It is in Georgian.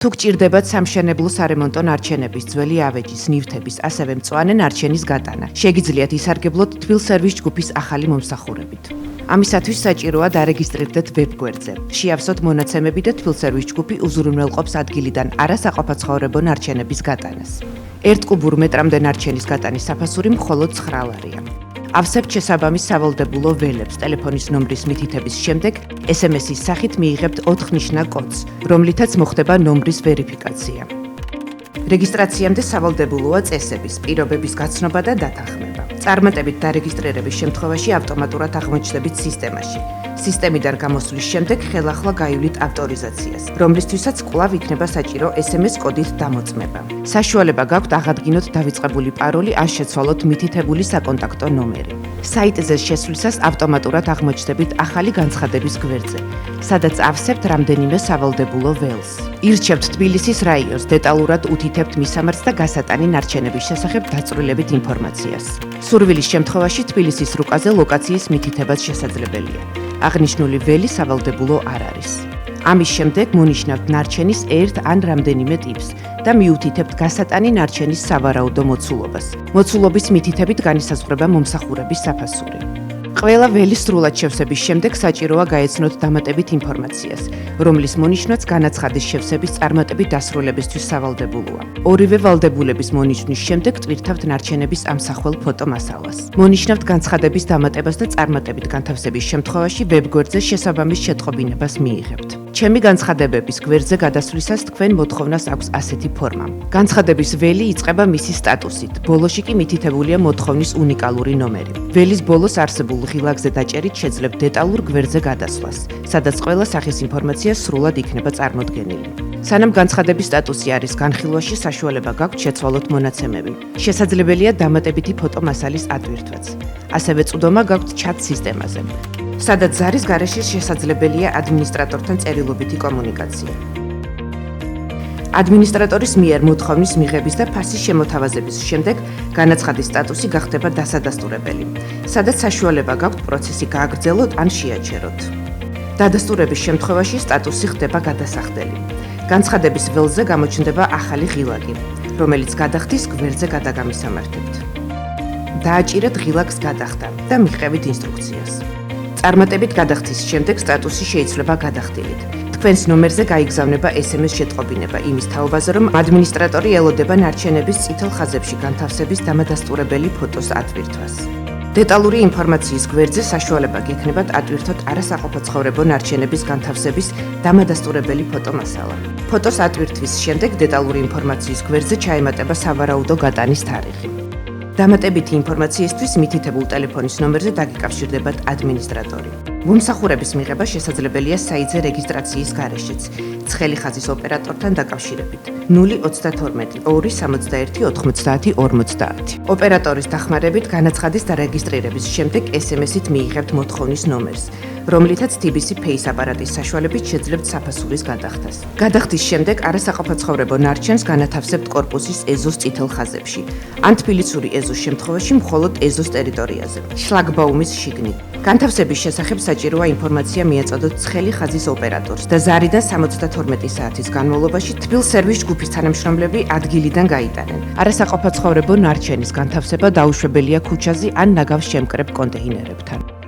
თუ გჭირდებათ სამშენებლო სარემონტო ნარჩენების, ძველი ავეჯის, ნივთების, ასევე მწვანე ნარჩენის გატანა. შეგიძლიათ ისარგებლოთ თბილ სერვის ჯგუფის ახალი მომსახურებით. ამისათვის საჭიროა დარეგისტრირდეთ ვებგვერდზე. შეავსოთ მონაცემები და თბილ სერვის ჯგუფი უზრუნველყოფს ადგილიდან არასაყოფაცხოვრებო ნარჩენების გატანას. 1 კუბურ მეტრამდე ნარჩენის გატანის საფასური მხოლოდ 9 ლარია. ავსებთ შესაბამის სავალდებულო ველებს ტელეფონის ნომრის მითითების შემდეგ SMS-ის სახით მიიღებთ 4 ნიშნა კოდს, რომლითაც მოხდება ნომრის ვერიფიკაცია. რეგისტრაციამდე სავალდებულოა წესების, პირობების გაცნობა და დათანხმება. წარმატებით დარეგისტრირების შემთხვევაში ავტომატურად აღმოჩნდებით სისტემაში. სისტემიდან გამოსვლის შემდეგ ხელახლა გაივლით ავტორიზაციას, რომლისთვისაც კვლავ იქნება საჭირო SMS კოდით დამოწმება. საშუალება გაქვთ აღადგინოთ დავიწყებული პაროლი ან შეცვალოთ მითითებული საკონტაქტო ნომერი. საიტზე შესვლისას ავტომატურად აღმოჩნდებით ახალი განცხადების გვერდზე, სადაც ავსებთ რამდენიმე სავალდებულო ველს. ირჩევთ თბილისის რაიონს, დეტალურად უთითებთ მისამართს და გასატანი ნარჩენების შესახებ დაწვრილებით ინფორმაციას. სურვილის შემთხვევაში თბილისის რუკაზე ლოკაციის მითითებაც შესაძლებელია. აღნიშნული ველი სავალდებულო არ არის. ამის შემდეგ მონიშნავთ ნარჩენის ერთ ან რამდენიმე ტიპს და მიუთითებთ გასატანი ნარჩენის სავარაუდო მოცულობას. მოცულობის მითითებით განისაზღვრება მომსახურების საფასური. ყველა ველის სრულად შევსების შემდეგ საჭიროა გაეცნოთ დამატებით ინფორმაციას, რომლის მონიშნვაც განაცხადის შევსების წარმატებით დასრულებისთვის სავალდებულოა. ორივე ვალდებულების მონიშნვის შემდეგ ტვირთავთ ნარჩენების ამსახველ ფოტომასალას. მონიშნავთ განცხადების დამატებას და წარმატებით განთავსების შემთხვევაში ვებგვერდზე შესაბამის შეტყობინებას მიიღებთ. ჩემი განცხადებების გვერდზე გადასვლისას თქვენ მოთხოვნას აქვს ასეთი ფორმა. განცხადების ველი იწყება მისი სტატუსით, ბოლოში კი მითითებულია მოთხოვნის უნიკალური ნომერი. ველის ბოლოს არსებულ ღილაკზე დაჭერით შეძლებთ დეტალურ გვერდზე გადასვლას, სადაც ყველა სახის ინფორმაცია სრულად იქნება წარმოდგენილი. სანამ განცხადების სტატუსი არის განხილვაში, საშუალება გაქვთ შეცვალოთ მონაცემები. შესაძლებელია დამატებითი ფოტომასალის ატვირთვაც. ასევე წვდომა გაქვთ ჩატ სისტემაზე, სადაც ზარის გარეშე შესაძლებელია ადმინისტრატორთან წერილობითი კომუნიკაცია. ადმინისტრატორის მიერ მოთხოვნის მიღების და ფასის შემოთავაზების შემდეგ განაცხადის სტატუსი გახდება დასადასტურებელი, სადაც საშუალება გაქვთ პროცესი გააგრძელოთ ან შეაჩეროთ. დადასტურების შემთხვევაში სტატუსი ხდება გადასახდელი. განცხადების ველზე გამოჩნდება ახალი ღილაკი, რომელიც გადახდის გვერდზე გადაგამისამართებთ. დააჭირეთ ღილაკს გადახდა და მიჰყევით ინსტრუქციას. წარმატებით გადახდის შემდეგ სტატუსი შეიცვლება გადახდილით. თქვენს ნომერზე გაიგზავნება SMS შეტყობინება იმის თაობაზე, რომ ადმინისტრატორი ელოდება ნარჩენების წითელ ხაზებში განთავსების დამადასტურებელი ფოტოს ატვირთვას. დეტალური ინფორმაციის გვერდზე საშუალება გექნებათ ატვირთოთ არასაყოფაცხოვრებო ნარჩენების განთავსების დამადასტურებელი ფოტომასალა. ფოტოს ატვირთვის შემდეგ დეტალური ინფორმაციის გვერდზე ჩაემატება სავარაუდო გატანის თარიღი. დამატებითი ინფორმაციისთვის მითითებულ ტელეფონის ნომერზე დაგიკავშირდებათ ადმინისტრატორი. მომსახურების მიღება შესაძლებელია საიტზე რეგისტრაციის გარეშეც, ცხელი ხაზის ოპერატორთან დაკავშირებით 032 261 90 50. ოპერატორის დახმარებით განაცხადის დარეგისტრირების შემდეგ SMS-ით მიიღებთ მოთხოვნის ნომერს, რომლითაც TBC Pay აპარატის საშუალებით შეძლებთ საფასურის გადახდას. გადახდის შემდეგ არასაყოფაცხოვრებო ნარჩენს განათავსებთ კორპუსის ეზოს წითელ ხაზებში, ან თბილისური ეზოს შემთხვევაში მხოლოდ ეზოს ტერიტორიაზე, შლაგბაუმის შიგნით. განთავსების შესახებ საჭიროა ინფორმაცია მიაწოდოთ ცხელი ხაზის ოპერატორს და ზარიდან 72 საათის განმავლობაში თბილ სერვის ჯგუფის თანამშრომლები ადგილიდან გაიტანენ. არასაყოფაცხოვრებო ნარჩენის განთავსება დაუშვებელია ქუჩაზე ან ნაგავს შემკრებ კონტეინერებთან.